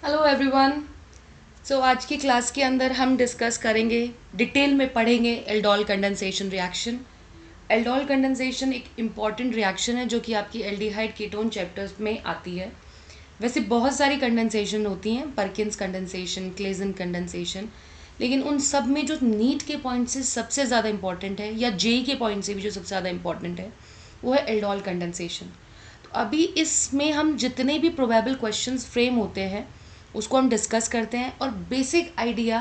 Hello everyone. आज की class के अंदर हम डिस्कस करेंगे, डिटेल में पढ़ेंगे aldol condensation reaction. Aldol condensation एक इम्पॉर्टेंट रिएक्शन है जो कि आपकी एल्डिहाइड कीटोन चैप्टर्स में आती है। वैसे बहुत सारी कंडेंसेशन होती हैं, परकिंस कंडेंसेशन, क्लेजन कंडेंसेशन, लेकिन उन सब में जो नीट के पॉइंट से सबसे ज़्यादा इंपॉर्टेंट है या जेई के पॉइंट से भी जो सबसे ज़्यादा इंपॉर्टेंट है वो है एल्डोल कंडेंसेशन। तो अभी इसमें हम जितने भी प्रोबेबल क्वेश्चंस फ्रेम होते हैं उसको हम डिस्कस करते हैं और बेसिक आइडिया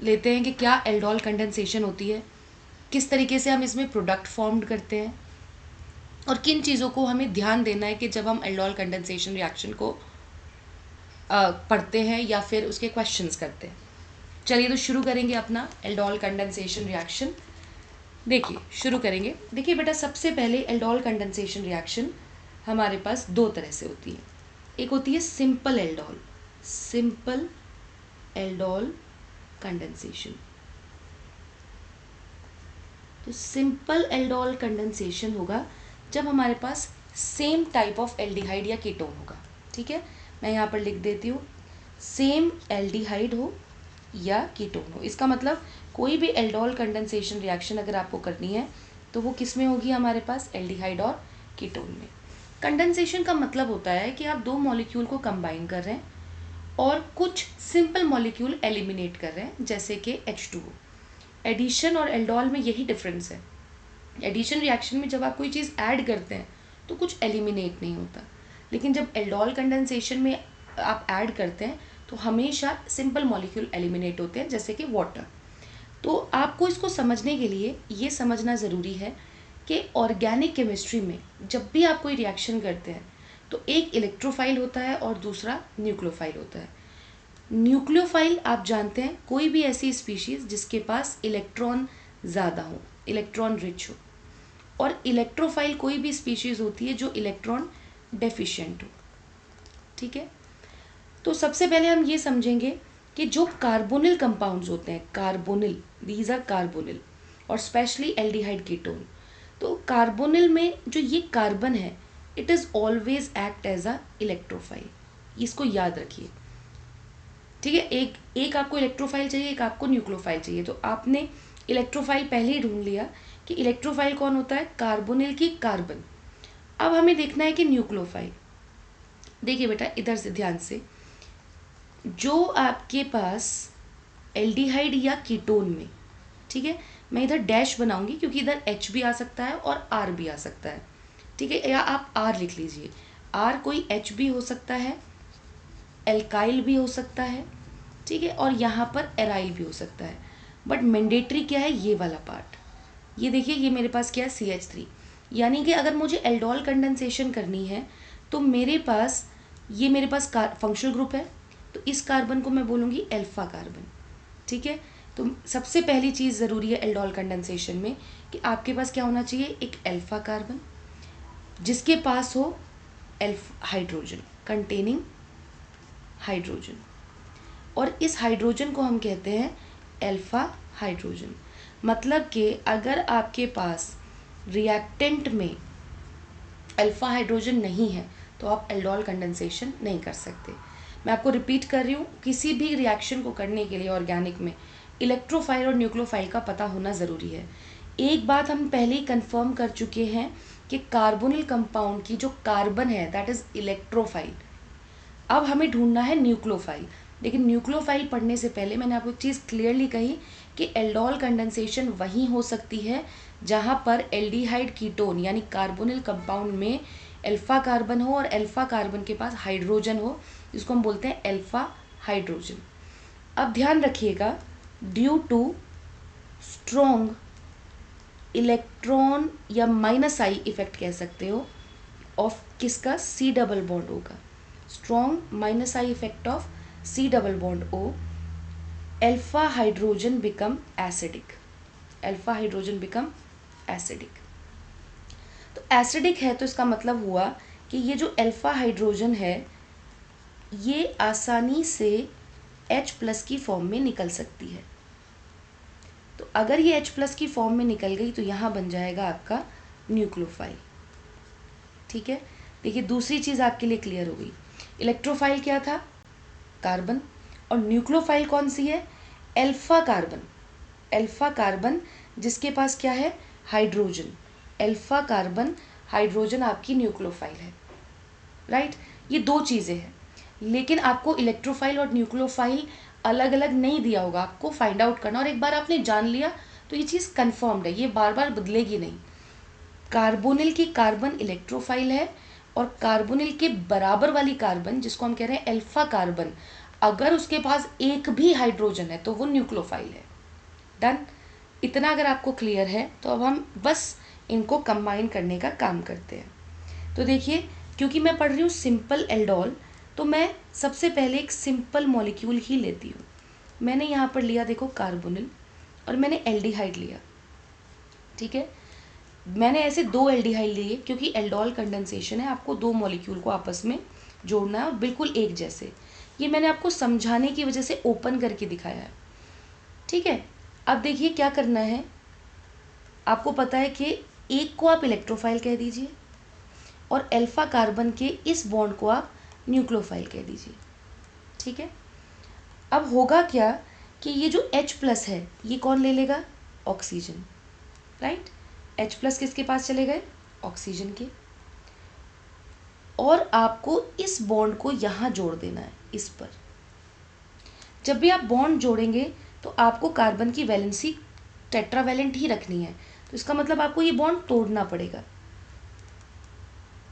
लेते हैं कि क्या एल्डोल कंडेंसेशन होती है, किस तरीके से हम इसमें प्रोडक्ट फॉर्म्ड करते हैं और किन चीज़ों को हमें ध्यान देना है कि जब हम एल्डोल कंडेंसेशन रिएक्शन को पढ़ते हैं या फिर उसके क्वेश्चंस करते हैं। चलिए तो शुरू करेंगे अपना एल्डोल कंडेंसेशन रिएक्शन। देखिए शुरू करेंगे। देखिए बेटा, सबसे पहले एल्डोल कंडेंसेशन रिएक्शन हमारे पास दो तरह से होती है। एक होती है simple aldol, simple aldol condensation. तो सिंपल एल्डोल कंडेंसेशन होगा जब हमारे पास सेम टाइप ऑफ एल्डिहाइड या कीटोन होगा। ठीक है, मैं यहाँ पर लिख देती हूँ, सेम एल्डिहाइड हो या कीटोन हो। इसका मतलब कोई भी एल्डोल कंडेंसेशन रिएक्शन अगर आपको करनी है तो वो किस में होगी, हमारे पास एल्डिहाइड और कीटोन में। कंडेंसेशन का मतलब होता है कि आप दो मॉलिक्यूल को कंबाइन कर रहे हैं और कुछ सिंपल मॉलिक्यूल एलिमिनेट कर रहे हैं, जैसे कि H2O। एडिशन और एल्डोल में यही डिफरेंस है। एडिशन रिएक्शन में जब आप कोई चीज़ ऐड करते हैं तो कुछ एलिमिनेट नहीं होता, लेकिन जब एल्डोल कंडेंसेशन में आप ऐड करते हैं तो हमेशा सिंपल मॉलिक्यूल एलिमिनेट होते हैं, जैसे कि वाटर। तो आपको इसको समझने के लिए ये समझना ज़रूरी है कि ऑर्गेनिक केमिस्ट्री में जब भी आप कोई रिएक्शन करते हैं तो एक इलेक्ट्रोफाइल होता है और दूसरा न्यूक्लियोफाइल होता है। न्यूक्लियोफाइल आप जानते हैं कोई भी ऐसी स्पीशीज़ जिसके पास इलेक्ट्रॉन ज़्यादा हो, इलेक्ट्रॉन रिच हो, और इलेक्ट्रोफाइल कोई भी स्पीशीज़ होती है जो इलेक्ट्रॉन डेफिशिएंट हो। ठीक है, तो सबसे पहले हम ये समझेंगे कि जो कार्बोनिल कंपाउंड्स होते हैं, कार्बोनिल, दीज आर कार्बोनिल, और स्पेशली एल्डिहाइड कीटोन। तो कार्बोनिल में जो ये कार्बन है, it is always act as a electrophile. इसको याद रखिए। ठीक है, एक एक आपको इलेक्ट्रोफाइल चाहिए, एक आपको न्यूक्लियोफाइल चाहिए। तो आपने इलेक्ट्रोफाइल पहले ही ढूंढ लिया कि इलेक्ट्रोफाइल कौन होता है, कार्बोनिल की कार्बन। अब हमें देखना है कि न्यूक्लियोफाइल। देखिए बेटा, इधर से ध्यान से, जो आपके पास एल्डिहाइड या कीटोन में, ठीक है, मैं इधर डैश बनाऊंगी क्योंकि इधर H भी आ सकता है और R भी आ सकता है। ठीक है, या आप R लिख लीजिए। R कोई H भी हो सकता है, एल्काइल भी हो सकता है, ठीक है, और यहाँ पर एराइल भी हो सकता है। बट मैंडेटरी क्या है, ये वाला पार्ट। ये देखिए, ये मेरे पास क्या है, CH3। यानी कि अगर मुझे एल्डोल कंडेंसेशन करनी है तो मेरे पास ये मेरे पास फंक्शनल ग्रुप है, तो इस कार्बन को मैं बोलूँगी एल्फा कार्बन। ठीक है, तो सबसे पहली चीज़ ज़रूरी है एल्डोल कंडेंसेशन में कि आपके पास क्या होना चाहिए, एक एल्फा कार्बन जिसके पास हो हाइड्रोजन, कंटेनिंग हाइड्रोजन, और इस हाइड्रोजन को हम कहते हैं एल्फा हाइड्रोजन। मतलब कि अगर आपके पास रिएक्टेंट में अल्फा हाइड्रोजन नहीं है तो आप एल्डोल कंडेंसेशन नहीं कर सकते। मैं आपको रिपीट कर रही हूँ, किसी भी रिएक्शन को करने के लिए ऑर्गेनिक में इलेक्ट्रोफाइल और न्यूक्लियोफाइल का पता होना ज़रूरी है। एक बात हम पहले ही कंफर्म कर चुके हैं कि कार्बोनिल कंपाउंड की जो कार्बन है दैट इज़ इलेक्ट्रोफाइल। अब हमें ढूंढना है न्यूक्लियोफाइल। लेकिन न्यूक्लियोफाइल पढ़ने से पहले मैंने आपको एक चीज़ क्लियरली कही कि एल्डोल कंडेंसेशन वहीं हो सकती है जहाँ पर एल्डिहाइड कीटोन यानी कार्बोनिल कंपाउंड में अल्फा कार्बन हो और अल्फा कार्बन के पास हाइड्रोजन हो, जिसको हम बोलते हैं अल्फा हाइड्रोजन। अब ध्यान रखिएगा, ड्यू टू स्ट्रॉन्ग इलेक्ट्रॉन या -I इफेक्ट कह सकते हो ऑफ किसका, C डबल बॉन्ड O का, strong -I effect of C double bond O, alpha hydrogen become acidic, alpha hydrogen become acidic. तो एसिडिक है तो इसका मतलब हुआ कि ये जो अल्फा हाइड्रोजन है ये आसानी से H+ की फॉर्म में निकल सकती है। तो अगर ये H+ की फॉर्म में निकल गई तो यहाँ बन जाएगा आपका न्यूक्लियोफाइल। ठीक है, देखिए दूसरी चीज़ आपके लिए क्लियर हो गई। इलेक्ट्रोफाइल क्या था, कार्बन, और न्यूक्लियोफाइल कौन सी है? Alpha carbon. अल्फा कार्बन जिसके पास क्या है? हाइड्रोजन। अल्फा कार्बन हाइड्रोजन आपकी न्यूक्लियोफाइल है, राइट। ये दो चीज़ें हैं, लेकिन आपको इलेक्ट्रोफाइल और न्यूक्लियोफाइल अलग अलग नहीं दिया होगा, आपको फाइंड आउट करना, और एक बार आपने जान लिया तो ये चीज़ कन्फर्म्ड है, ये बार बार बदलेगी नहीं। कार्बोनिल की कार्बन इलेक्ट्रोफाइल है, और कार्बोनिल के बराबर वाली कार्बन जिसको हम कह रहे हैं अल्फा कार्बन, अगर उसके पास एक भी हाइड्रोजन है तो वो न्यूक्लियोफाइल है। डन। इतना अगर आपको क्लियर है तो अब हम बस इनको कंबाइन करने का काम करते हैं। तो देखिए, क्योंकि मैं पढ़ रही हूँ सिंपल एल्डोल, तो मैं सबसे पहले एक सिंपल मॉलिक्यूल ही लेती हूँ। मैंने यहाँ पर लिया, देखो, कार्बोनिल, और मैंने एल्डिहाइड लिया, ठीक है। मैंने ऐसे दो एल्डिहाइड लिए क्योंकि एल्डोल कंडेंसेशन है, आपको दो मॉलिक्यूल को आपस में जोड़ना है और बिल्कुल एक जैसे। ये मैंने आपको समझाने की वजह से ओपन करके दिखाया है, ठीक है। अब देखिए क्या करना है, आपको पता है कि एक को आप इलेक्ट्रोफाइल कह दीजिए और अल्फा कार्बन के इस बॉन्ड को आप न्यूक्लियोफाइल कह दीजिए, ठीक है। अब होगा क्या कि ये जो H+ है ये कौन ले लेगा? Oxygen, right. H+ किसके पास चले गए? ऑक्सीजन के। और आपको इस बॉन्ड को यहाँ जोड़ देना है, इस पर। जब भी आप बॉन्ड जोड़ेंगे तो आपको कार्बन की वैलेंसी टेट्रावैलेंट ही रखनी है, तो इसका मतलब आपको ये बॉन्ड तोड़ना पड़ेगा,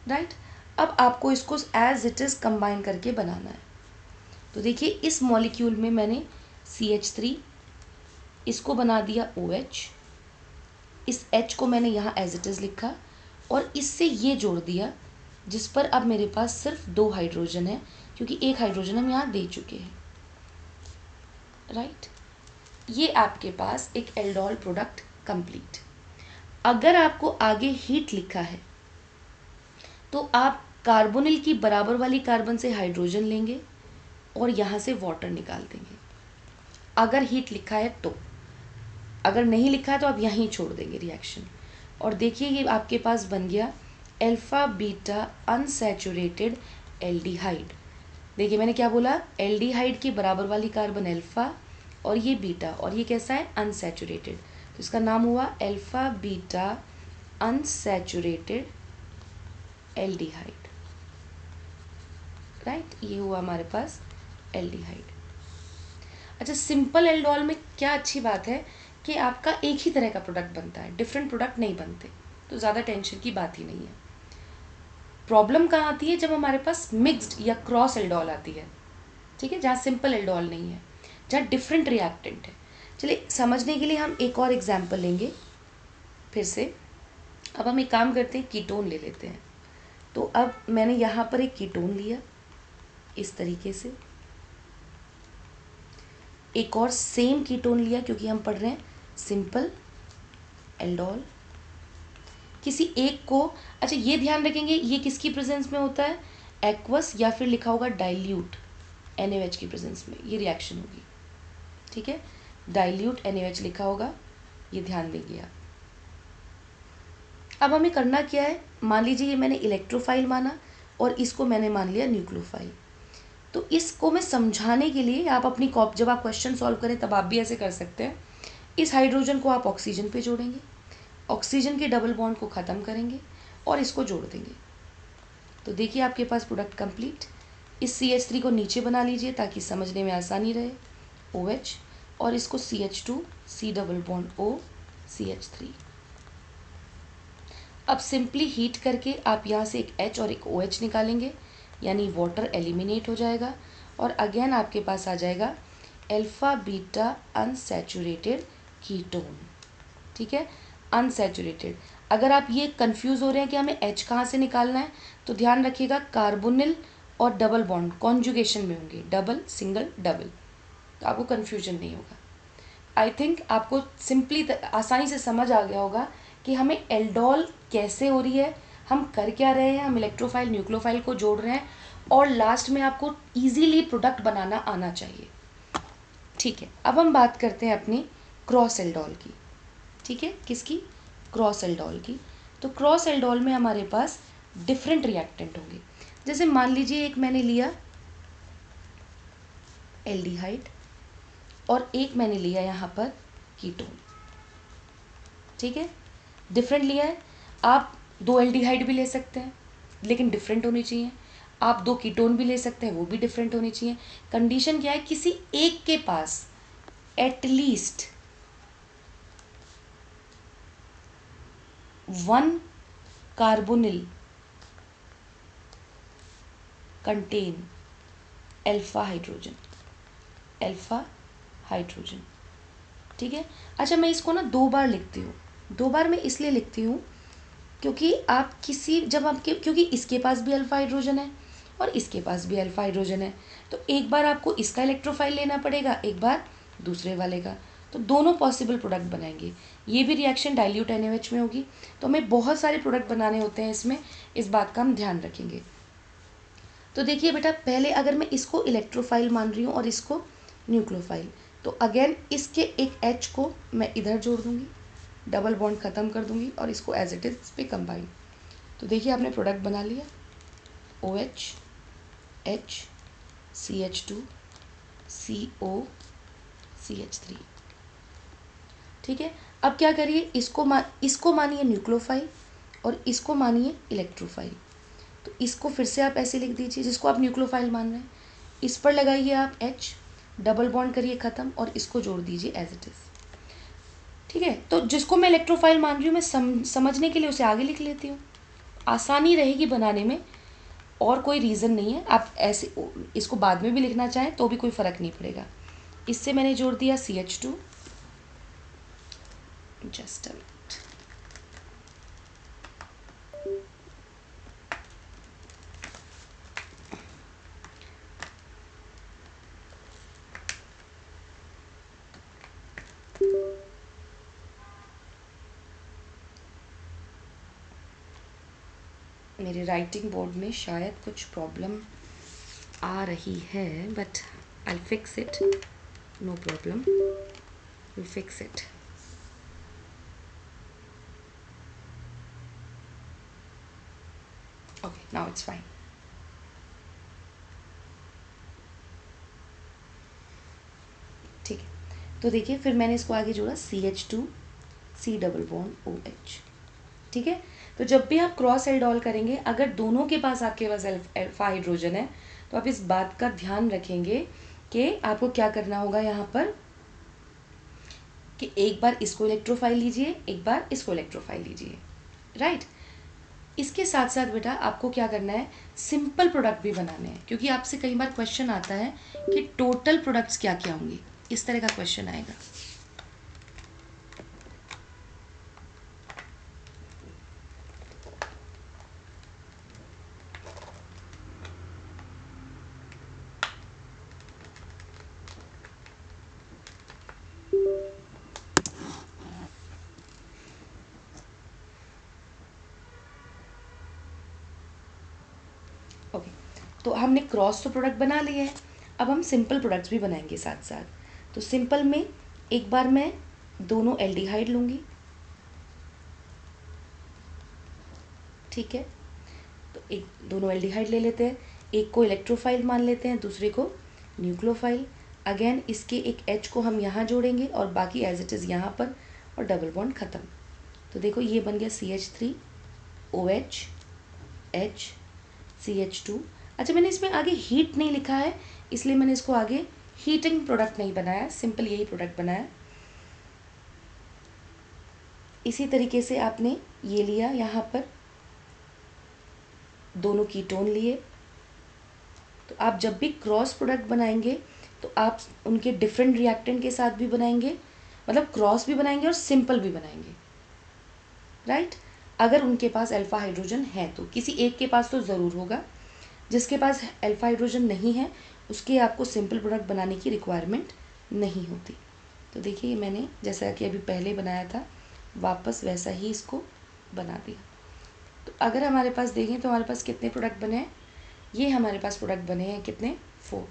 राइट। अब आपको इसको एज इट इज़ कंबाइन करके बनाना है। तो देखिए, इस मॉलिक्यूल में मैंने CH3, इसको बना दिया OH, इस H को मैंने यहाँ एज इट इज़ लिखा, और इससे ये जोड़ दिया, जिस पर अब मेरे पास सिर्फ 2 हाइड्रोजन है, क्योंकि एक हाइड्रोजन हम यहाँ दे चुके हैं, राइट। ये आपके पास एक एल्डोल प्रोडक्ट कंप्लीट। अगर आपको आगे हीट लिखा है तो आप कार्बोनिल की बराबर वाली कार्बन से हाइड्रोजन लेंगे और यहाँ से वाटर निकाल देंगे, अगर हीट लिखा है तो। अगर नहीं लिखा है तो आप यहीं छोड़ देंगे रिएक्शन। और देखिए, ये आपके पास बन गया अल्फा बीटा अनसैचुरेटेड एल्डिहाइड। देखिए मैंने क्या बोला, एल्डिहाइड की बराबर वाली कार्बन अल्फा और ये बीटा, और ये कैसा है? अनसैचुरेटेड, तो इसका नाम हुआ alpha beta unsaturated aldehyde, right. ये हुआ हमारे पास एल्डिहाइड। अच्छा, सिंपल एल्डोल में क्या अच्छी बात है कि आपका एक ही तरह का प्रोडक्ट बनता है, डिफरेंट प्रोडक्ट नहीं बनते, तो ज़्यादा टेंशन की बात ही नहीं है। प्रॉब्लम कहाँ आती है? जब हमारे पास मिक्स्ड या क्रॉस एल्डोल आती है, ठीक है, जहाँ सिंपल एल्डोल नहीं है, जहाँ डिफरेंट रिएक्टेंट है। चलिए, समझने के लिए हम एक और एग्जाम्पल लेंगे फिर से। अब हम एक काम करते हैं, कीटोन ले लेते हैं। तो अब मैंने यहाँ पर एक कीटोन लिया इस तरीके से, एक और सेम कीटोन लिया, क्योंकि हम पढ़ रहे हैं सिंपल एल्डोल। किसी एक को, अच्छा ये ध्यान रखेंगे, ये किसकी प्रेजेंस में होता है? एक्वस, या फिर लिखा होगा डाइल्यूट NaOH की प्रेजेंस में ये रिएक्शन होगी, ठीक है। डाइल्यूट NaOH लिखा होगा, ये ध्यान देंगे आप। अब हमें करना क्या है, मान लीजिए ये मैंने इलेक्ट्रोफाइल माना और इसको मैंने मान लिया न्यूक्लियोफाइल। तो इसको मैं समझाने के लिए, आप अपनी कॉप जब आप क्वेश्चन सॉल्व करें तब आप भी ऐसे कर सकते हैं। इस हाइड्रोजन को आप ऑक्सीजन पे जोड़ेंगे, ऑक्सीजन के डबल बॉन्ड को ख़त्म करेंगे और इसको जोड़ देंगे। तो देखिए आपके पास प्रोडक्ट कंप्लीट। इस CH3 को नीचे बना लीजिए ताकि समझने में आसानी रहे, OH, और इसको CH2 C double bond O CH3। अब सिंपली हीट करके आप यहाँ से एक H और एक OH निकालेंगे, यानी वाटर एलिमिनेट हो जाएगा, और अगेन आपके पास आ जाएगा अल्फा बीटा अनसैचुरेटेड कीटोन, ठीक है, अनसैचुरेटेड। अगर आप ये कंफ्यूज हो रहे हैं कि हमें H कहाँ से निकालना है, तो ध्यान रखिएगा कार्बोनिल और डबल बॉन्ड कॉन्जुगेशन में होंगे, डबल सिंगल डबल, तो आपको कन्फ्यूजन नहीं होगा। आई थिंक आपको सिंपली आसानी से समझ आ गया होगा कि हमें एल्डोल कैसे हो रही है, हम कर क्या रहे हैं, हम इलेक्ट्रोफाइल न्यूक्लियोफाइल को जोड़ रहे हैं, और लास्ट में आपको इजीली प्रोडक्ट बनाना आना चाहिए, ठीक है। अब हम बात करते हैं अपनी क्रॉस एल्डोल की, ठीक है, किसकी? क्रॉस एल्डोल की। तो क्रॉस एल्डोल में हमारे पास डिफरेंट रिएक्टेंट होंगे। जैसे मान लीजिए एक मैंने लिया एल्डिहाइड और एक मैंने लिया यहाँ पर कीटोन। ठीक है, डिफरेंट लिया है। आप 2 एल्डिहाइड भी ले सकते हैं लेकिन डिफरेंट होनी चाहिए, आप 2 कीटोन भी ले सकते हैं, वो भी डिफरेंट होनी चाहिए। कंडीशन क्या है, किसी एक के पास at least 1 carbonyl contain alpha hydrogen, alpha hydrogen. ठीक है, अच्छा मैं इसको ना 2 बार लिखती हूँ। 2 बार मैं इसलिए लिखती हूँ क्योंकि आप किसी जब आपके क्योंकि इसके पास भी अल्फा हाइड्रोजन है और इसके पास भी अल्फा हाइड्रोजन है, तो एक बार आपको इसका इलेक्ट्रोफाइल लेना पड़ेगा, एक बार दूसरे वाले का, तो दोनों पॉसिबल प्रोडक्ट बनाएंगे। ये भी रिएक्शन डाइल्यूट NaOH में होगी, तो हमें बहुत सारे प्रोडक्ट बनाने होते हैं इसमें, इस बात का हम ध्यान रखेंगे। तो देखिए बेटा, पहले अगर मैं इसको इलेक्ट्रोफाइल मान रही हूँ और इसको न्यूक्लियोफाइल, तो अगेन इसके एक H को मैं इधर जोड़ दूंगी, डबल बॉन्ड ख़त्म कर दूंगी और इसको एज इट इज़ पे कंबाइन। तो देखिए आपने प्रोडक्ट बना लिया, OH H CH2 CO CH3। ठीक है, अब क्या करिए, इसको मानिए न्यूक्लियोफाइल और इसको मानिए इलेक्ट्रोफाइल। तो इसको फिर से आप ऐसे लिख दीजिए, जिसको आप न्यूक्लियोफाइल मान रहे हैं इस पर लगाइए आप H, डबल बॉन्ड करिए ख़त्म और इसको जोड़ दीजिए एज इट इज़। ठीक है, तो जिसको मैं इलेक्ट्रोफाइल मान रही हूँ मैं समझने के लिए उसे आगे लिख लेती हूँ, आसानी रहेगी बनाने में, और कोई रीज़न नहीं है। आप ऐसे इसको बाद में भी लिखना चाहें तो भी कोई फ़र्क नहीं पड़ेगा। इससे मैंने जोड़ दिया CH2, जस्ट अ मिनट, मेरे राइटिंग बोर्ड में शायद कुछ प्रॉब्लम आ रही है, but I fix it, no problem, will fix it. Okay, now it's fine. ठीक है, तो देखिए फिर मैंने इसको आगे जोड़ा CH2 C double bond OH। ठीक है, तो जब भी आप क्रॉस एल्डोल करेंगे, अगर दोनों के पास आपके पास अल्फा हाइड्रोजन है, तो आप इस बात का ध्यान रखेंगे कि आपको क्या करना होगा यहाँ पर, कि एक बार इसको इलेक्ट्रोफाइल लीजिए, एक बार इसको इलेक्ट्रोफाइल लीजिए, राइट। इसके साथ साथ बेटा आपको क्या करना है, सिंपल प्रोडक्ट भी बनाने हैं, क्योंकि आपसे कई बार क्वेश्चन आता है कि टोटल प्रोडक्ट्स क्या क्या होंगे, इस तरह का क्वेश्चन आएगा। ओके, तो हमने क्रॉस तो प्रोडक्ट बना लिए हैं, अब हम सिंपल प्रोडक्ट्स भी बनाएंगे साथ साथ। तो सिंपल में एक बार मैं दोनों एल्डिहाइड लूँगी, ठीक है, तो एक दोनों एल्डिहाइड ले लेते हैं, एक को इलेक्ट्रोफाइल मान लेते हैं, दूसरे को न्यूक्लियोफाइल। अगेन इसके एक H को हम यहाँ जोड़ेंगे और बाकी एज इट इज़ यहाँ पर, और डबल बॉन्ड ख़त्म। तो देखो ये बन गया CH3 OH H CH2। अच्छा मैंने इसमें आगे हीट नहीं लिखा है, इसलिए मैंने इसको आगे हीटिंग प्रोडक्ट नहीं बनाया, सिंपल यही प्रोडक्ट बनाया। इसी तरीके से आपने ये लिया, यहाँ पर दोनों कीटोन लिए। तो आप जब भी क्रॉस प्रोडक्ट बनाएंगे तो आप उनके डिफरेंट रिएक्टेंट के साथ भी बनाएंगे, मतलब क्रॉस भी बनाएंगे और सिंपल भी बनाएंगे, राइट। अगर उनके पास अल्फा हाइड्रोजन है तो, किसी एक के पास तो ज़रूर होगा, जिसके पास अल्फा हाइड्रोजन नहीं है उसके आपको सिंपल प्रोडक्ट बनाने की रिक्वायरमेंट नहीं होती। तो देखिए मैंने जैसा कि अभी पहले बनाया था वापस वैसा ही इसको बना दिया। तो अगर हमारे पास देखें तो हमारे पास कितने प्रोडक्ट बने हैं, ये हमारे पास प्रोडक्ट बने हैं कितने, 4।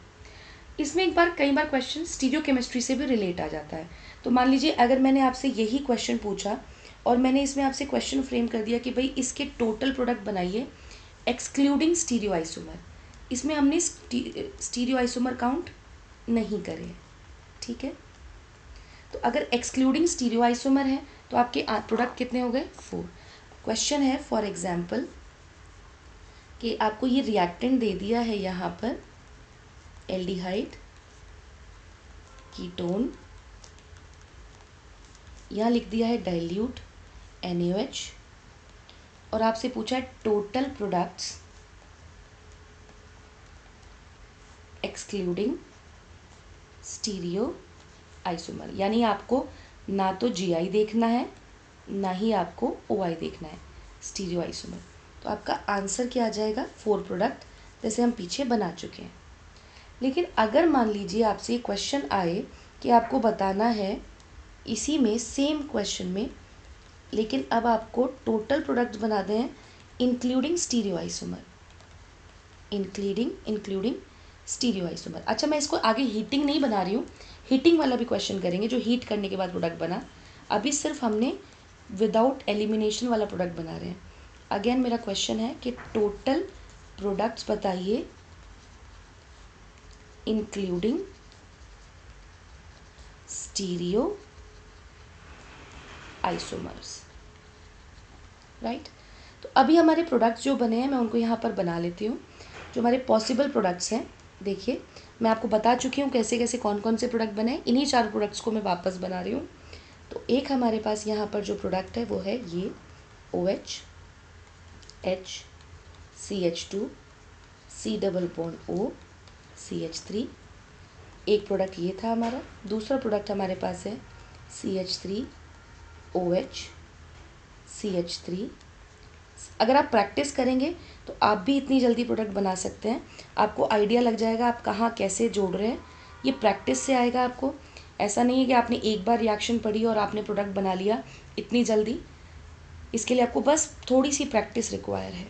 इसमें एक बार कई बार क्वेश्चन स्टीरियो केमिस्ट्री से भी रिलेट आ जाता है। तो मान लीजिए अगर मैंने आपसे यही क्वेश्चन पूछा और मैंने इसमें आपसे क्वेश्चन फ्रेम कर दिया कि भाई इसके टोटल प्रोडक्ट बनाइए एक्सक्लूडिंग स्टीरियो आइसोमर, इसमें हमने स्टीरियो आइसोमर काउंट नहीं करें, ठीक है। तो अगर एक्सक्लूडिंग स्टीरियो आइसोमर है तो आपके प्रोडक्ट कितने हो गए? 4। क्वेश्चन है फॉर एग्जांपल कि आपको ये रिएक्टेंट दे दिया है यहाँ पर एल्डिहाइड, कीटोन, यहाँ लिख दिया है डाइल्यूट NaOH, और आपसे पूछा है total products excluding stereo isomer, यानी आपको ना तो GI देखना है ना ही आपको OI देखना है, स्टीरियो आइसोमर। तो आपका आंसर क्या आ जाएगा? 4 प्रोडक्ट, जैसे हम पीछे बना चुके हैं। लेकिन अगर मान लीजिए आपसे ये क्वेश्चन आए कि आपको बताना है इसी में सेम क्वेश्चन में, लेकिन अब आपको टोटल प्रोडक्ट बना दें including stereo isomer, including stereo isomer. अच्छा, मैं इसको आगे हीटिंग नहीं बना रही हूँ, हीटिंग वाला भी क्वेश्चन करेंगे जो हीट करने के बाद प्रोडक्ट बना। अभी सिर्फ हमने विदाउट एलिमिनेशन वाला प्रोडक्ट बना रहे हैं। अगेन मेरा क्वेश्चन है कि टोटल प्रोडक्ट्स बताइए इंक्लूडिंग स्टीरियो आइसोमर्स, राइट। तो अभी हमारे प्रोडक्ट्स जो बने हैं मैं उनको यहाँ पर बना लेती हूँ। जो हमारे पॉसिबल प्रोडक्ट्स हैं, देखिए मैं आपको बता चुकी हूँ कैसे कैसे कौन कौन से प्रोडक्ट बने हैं। इन्हीं 4 प्रोडक्ट्स को मैं वापस बना रही हूँ। तो एक हमारे पास यहाँ पर जो प्रोडक्ट है वो है ये OH H CH2 C double bond O CH3। एक प्रोडक्ट ये था हमारा। दूसरा प्रोडक्ट हमारे पास है CH3 OH CH3। अगर आप प्रैक्टिस करेंगे तो आप भी इतनी जल्दी प्रोडक्ट बना सकते हैं। आपको आइडिया लग जाएगा आप कहाँ कैसे जोड़ रहे हैं, ये प्रैक्टिस से आएगा आपको। ऐसा नहीं है कि आपने एक बार रिएक्शन पढ़ी और आपने प्रोडक्ट बना लिया इतनी जल्दी। इसके लिए आपको बस थोड़ी सी प्रैक्टिस रिक्वायर है।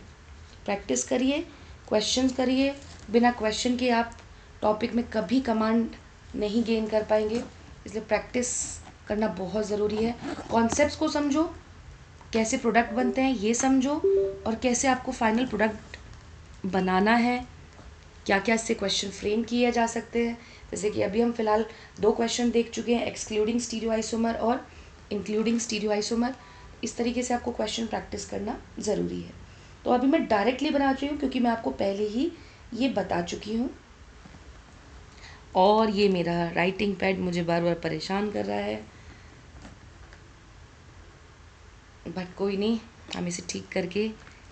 प्रैक्टिस करिए, क्वेश्चंस करिए। बिना क्वेश्चन के आप टॉपिक में कभी कमांड नहीं गेन कर पाएंगे, इसलिए प्रैक्टिस करना बहुत ज़रूरी है। कॉन्सेप्ट्स को समझो, कैसे प्रोडक्ट बनते हैं ये समझो, और कैसे आपको फाइनल प्रोडक्ट बनाना है, क्या क्या इससे क्वेश्चन फ्रेम किए जा सकते हैं। जैसे कि अभी हम फिलहाल 2 क्वेश्चन देख चुके हैं, एक्सक्लूडिंग स्टीरियो आइसोमर और इंक्लूडिंग स्टीरियो आइसोमर। इस तरीके से आपको क्वेश्चन प्रैक्टिस करना ज़रूरी है। तो अभी मैं डायरेक्टली बना रही हूँ क्योंकि मैं आपको पहले ही ये बता चुकी हूँ। और ये मेरा राइटिंग पैड मुझे बार बार परेशान कर रहा है, बट कोई नहीं, हम इसे ठीक करके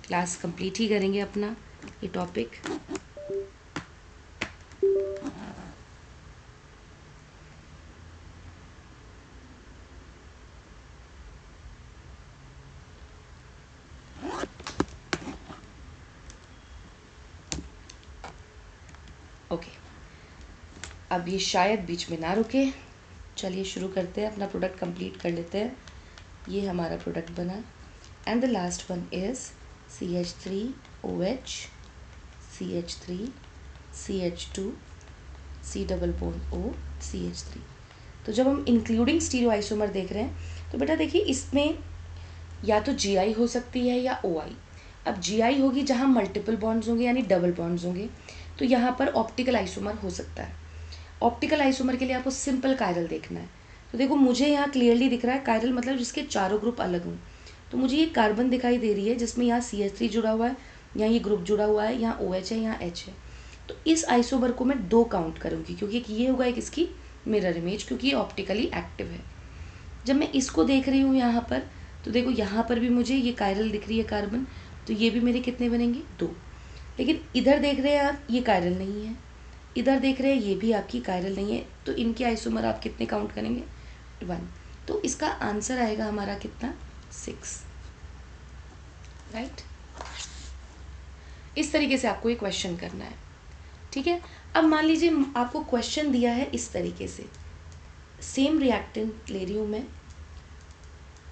क्लास कंप्लीट ही करेंगे अपना ये टॉपिक। ओके, अब ये शायद बीच में ना रुके। चलिए शुरू करते हैं, अपना प्रोडक्ट कंप्लीट कर लेते हैं। ये हमारा प्रोडक्ट बना, and the last one is CH3OH CH3 CH2 C double bond O CH3। तो जब हम इंक्लूडिंग स्टीरियो आइसोमर देख रहे हैं तो बेटा देखिए इसमें या तो GI हो सकती है या OI। अब GI होगी जहाँ मल्टीपल बॉन्ड्स होंगे यानी डबल बॉन्ड्स होंगे, तो यहाँ पर ऑप्टिकल आइसोमर हो सकता है। ऑप्टिकल आइसोमर के लिए आपको सिंपल कायरल देखना है। तो देखो मुझे यहाँ क्लियरली दिख रहा है कायरल मतलब जिसके चारों ग्रुप अलग हों। तो मुझे ये कार्बन दिखाई दे रही है जिसमें यहाँ CH3 जुड़ा हुआ है, यहाँ ये ग्रुप जुड़ा हुआ है, यहाँ OH है, यहाँ H है। तो इस आइसोमर को मैं 2 काउंट करूँगी क्योंकि एक ये होगा एक इसकी मिरर इमेज, क्योंकि ये ऑप्टिकली एक्टिव है। जब मैं इसको देख रही हूँ यहाँ पर, तो देखो यहाँ पर भी मुझे ये कायरल दिख रही है कार्बन, तो ये भी मेरे कितने बनेंगे? 2। लेकिन इधर देख रहे हैं आप, ये कायरल नहीं है। इधर देख रहे हैं, ये भी आपकी कायरल नहीं है। तो इनके आइसोमर आप कितने काउंट करेंगे? 1। तो इसका आंसर आएगा हमारा कितना? 6, राइट। इस तरीके से आपको ये क्वेश्चन करना है, ठीक है। अब मान लीजिए आपको क्वेश्चन दिया है इस तरीके से, सेम रिएक्टेंट ले रही हूँ मैं,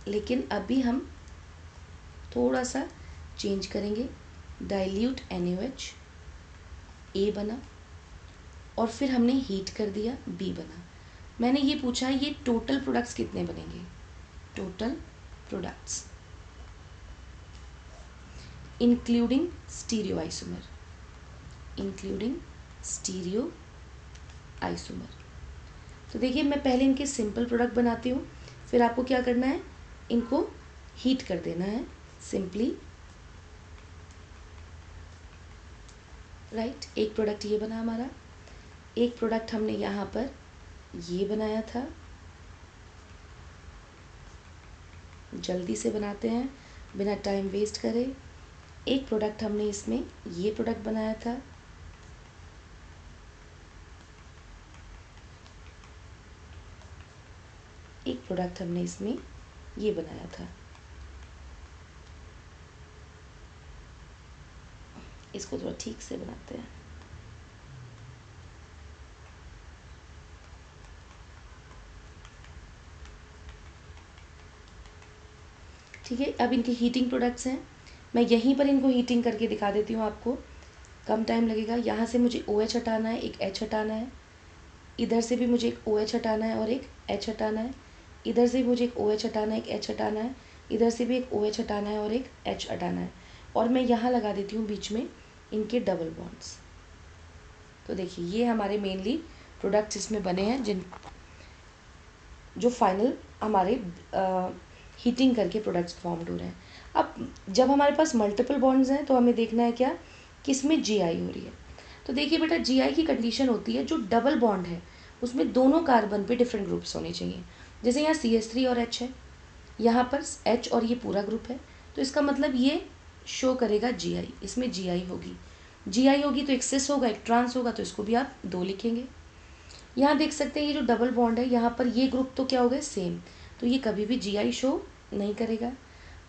लेकिन अभी हम थोड़ा सा चेंज करेंगे। डाइल्यूट NaOH A बना, और फिर हमने हीट कर दिया B बना। मैंने ये पूछा ये टोटल प्रोडक्ट्स कितने बनेंगे? Total products including stereo isomer, including stereo isomer. तो देखिए मैं पहले इनके सिंपल प्रोडक्ट बनाती हूँ, फिर आपको क्या करना है, इनको हीट कर देना है सिंपली, राइट। एक प्रोडक्ट ये बना हमारा, एक प्रोडक्ट हमने यहाँ पर ये बनाया था। जल्दी से बनाते हैं बिना टाइम वेस्ट करे। एक प्रोडक्ट हमने इसमें ये प्रोडक्ट बनाया था, एक प्रोडक्ट हमने इसमें ये बनाया था। इसको थोड़ा ठीक से बनाते हैं। ठीक है, अब इनके हीटिंग प्रोडक्ट्स हैं, मैं यहीं पर इनको हीटिंग करके दिखा देती हूँ आपको, कम टाइम लगेगा। यहाँ से मुझे OH हटाना है, एक H हटाना है, इधर से भी मुझे एक OH हटाना है और एक H हटाना है, इधर से भी मुझे एक OH हटाना है, एक H हटाना है, इधर से भी एक OH हटाना है और एक H हटाना है। और मैं यहाँ लगा देती हूँ बीच में इनके डबल बॉन्ड्स। तो देखिए ये हमारे मेनली प्रोडक्ट्स इसमें बने हैं, जिन जो फाइनल हमारे हीटिंग करके प्रोडक्ट्स फॉर्म्ड हो रहे हैं। अब जब हमारे पास मल्टीपल बॉन्ड्स हैं तो हमें देखना है क्या, किसमें GI हो रही है। तो देखिए बेटा, GI की कंडीशन होती है जो डबल बॉन्ड है उसमें दोनों कार्बन पे डिफरेंट ग्रुप्स होने चाहिए। जैसे यहाँ CH3 और H है, यहाँ पर H और ये पूरा ग्रुप है, तो इसका मतलब ये शो करेगा GI, इसमें GI होगी। GI होगी तो एक सिस होगा, एक ट्रांस होगा, तो इसको भी आप 2 लिखेंगे। यहाँ देख सकते हैं ये जो डबल बॉन्ड है, यहाँ पर ये ग्रुप तो क्या हो गए सेम, तो ये कभी भी GI शो नहीं करेगा।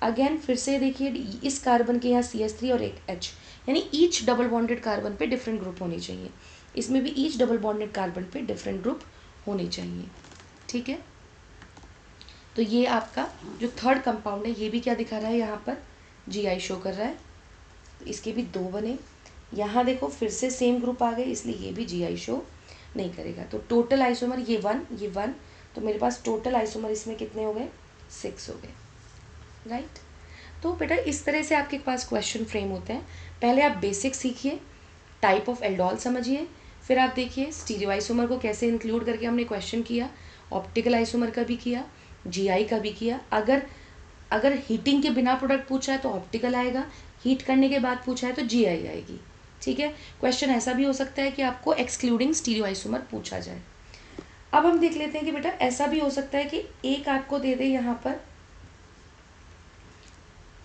अगेन फिर से देखिए, इस कार्बन के यहाँ CH3 और एक H, यानी ईच डबल बॉन्डेड कार्बन पे डिफरेंट ग्रुप होने चाहिए। इसमें भी ईच डबल बॉन्डेड कार्बन पे डिफरेंट ग्रुप होने चाहिए। ठीक है, तो ये आपका जो थर्ड कंपाउंड है ये भी क्या दिखा रहा है, यहाँ पर GI शो कर रहा है, तो इसके भी 2 बने। यहाँ देखो फिर से सेम ग्रुप आ गए, इसलिए ये भी GI शो नहीं करेगा। तो टोटल आइसोमर ये 1, ये 1, तो मेरे पास टोटल आइसोमर इसमें कितने हो गए, 6 हो गए, राइट। तो बेटा इस तरह से आपके पास क्वेश्चन फ्रेम होते हैं। पहले आप बेसिक सीखिए, टाइप ऑफ एल्डोल समझिए, फिर आप देखिए स्टीरियो आइसोमर को कैसे इंक्लूड करके हमने क्वेश्चन किया, ऑप्टिकल आइसोमर का भी किया, GI का भी किया। अगर हीटिंग के बिना प्रोडक्ट पूछा है तो ऑप्टिकल आएगा, हीट करने के बाद पूछा है तो GI आएगी। ठीक है, क्वेश्चन ऐसा भी हो सकता है कि आपको एक्सक्लूडिंग स्टीरियो आइसोमर पूछा जाए। अब हम देख लेते हैं कि बेटा ऐसा भी हो सकता है कि एक आपको दे दे यहाँ पर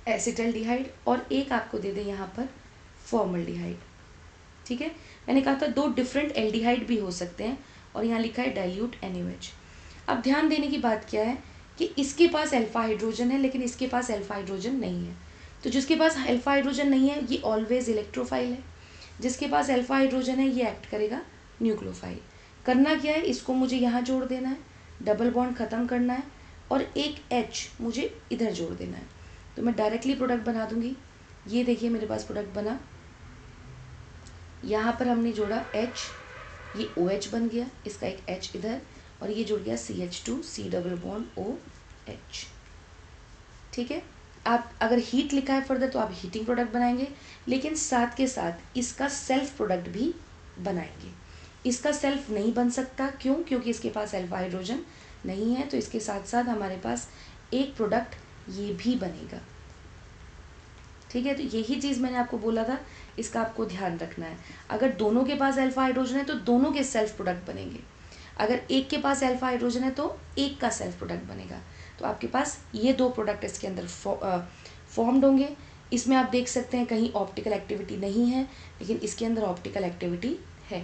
एसिटल्डिहाइड और एक आपको दे दे यहाँ पर फॉर्मल्डिहाइड। ठीक है, मैंने कहा था 2 डिफरेंट एल्डिहाइड भी हो सकते हैं, और यहाँ लिखा है डाइल्यूट NaOH। अब ध्यान देने की बात क्या है कि इसके पास अल्फा हाइड्रोजन है लेकिन इसके पास अल्फा हाइड्रोजन नहीं है। तो जिसके पास अल्फा हाइड्रोजन नहीं है ये ऑलवेज इलेक्ट्रोफाइल है, जिसके पास अल्फा हाइड्रोजन है ये एक्ट करेगा न्यूक्लियोफाइल। करना क्या है, इसको मुझे यहाँ जोड़ देना है, डबल बॉन्ड ख़त्म करना है, और एक H मुझे इधर जोड़ देना है। तो मैं डायरेक्टली प्रोडक्ट बना दूंगी। ये देखिए मेरे पास प्रोडक्ट बना, यहाँ पर हमने जोड़ा H, ये OH बन गया, इसका एक H इधर, और ये जुड़ गया CH2 C double bond OH। ठीक है, आप अगर हीट लिखा है फर्दर तो आप हीटिंग प्रोडक्ट बनाएंगे, लेकिन साथ के साथ इसका सेल्फ प्रोडक्ट भी बनाएंगे। इसका सेल्फ नहीं बन सकता, क्यों, क्योंकि इसके पास अल्फा हाइड्रोजन नहीं है। तो इसके साथ साथ हमारे पास एक प्रोडक्ट ये भी बनेगा। ठीक है, तो यही चीज़ मैंने आपको बोला था, इसका आपको ध्यान रखना है। अगर दोनों के पास अल्फा हाइड्रोजन है तो दोनों के सेल्फ प्रोडक्ट बनेंगे, अगर एक के पास अल्फा हाइड्रोजन है तो एक का सेल्फ प्रोडक्ट बनेगा। तो आपके पास ये 2 प्रोडक्ट इसके अंदर फॉर्म्ड होंगे। इसमें आप देख सकते हैं कहीं ऑप्टिकल एक्टिविटी नहीं है, लेकिन इसके अंदर ऑप्टिकल एक्टिविटी है।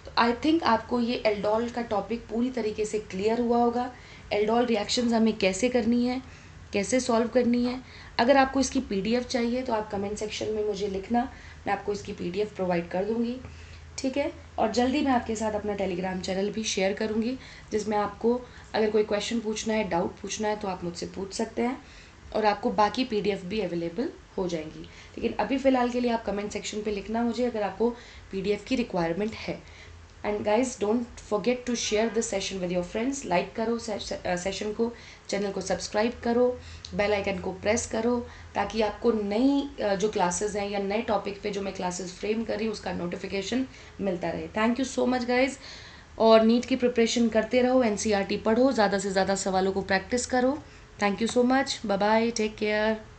तो आई थिंक आपको ये एल्डोल का टॉपिक पूरी तरीके से क्लियर हुआ होगा। एल्डोल रिएक्शंस हमें कैसे करनी है, कैसे सॉल्व करनी है। अगर आपको इसकी PDF चाहिए तो आप कमेंट सेक्शन में मुझे लिखना, मैं आपको इसकी PDF प्रोवाइड कर दूँगी। ठीक है, और जल्दी मैं आपके साथ अपना टेलीग्राम चैनल भी शेयर करूँगी, जिसमें आपको अगर कोई क्वेश्चन पूछना है, डाउट पूछना है तो आप मुझसे पूछ सकते हैं, और आपको बाकी PDF भी अवेलेबल हो जाएंगी। लेकिन अभी फ़िलहाल के लिए आप कमेंट सेक्शन पे लिखना मुझे अगर आपको PDF की रिक्वायरमेंट है। And guys don't forget to share this session with your friends. Like करो सेशन को, चैनल को सब्सक्राइब करो, बेल आइकन को प्रेस करो, ताकि आपको नई जो क्लासेस हैं या नए टॉपिक पे जो मैं क्लासेस फ्रेम कर रही हूँ उसका नोटिफिकेशन मिलता रहे। Thank you so much guys, और नीट की प्रिपरेशन करते रहो, एनसीईआरटी पढ़ो, ज़्यादा से ज़्यादा सवालों को प्रैक्टिस करो। Thank you so much, bye bye, take care.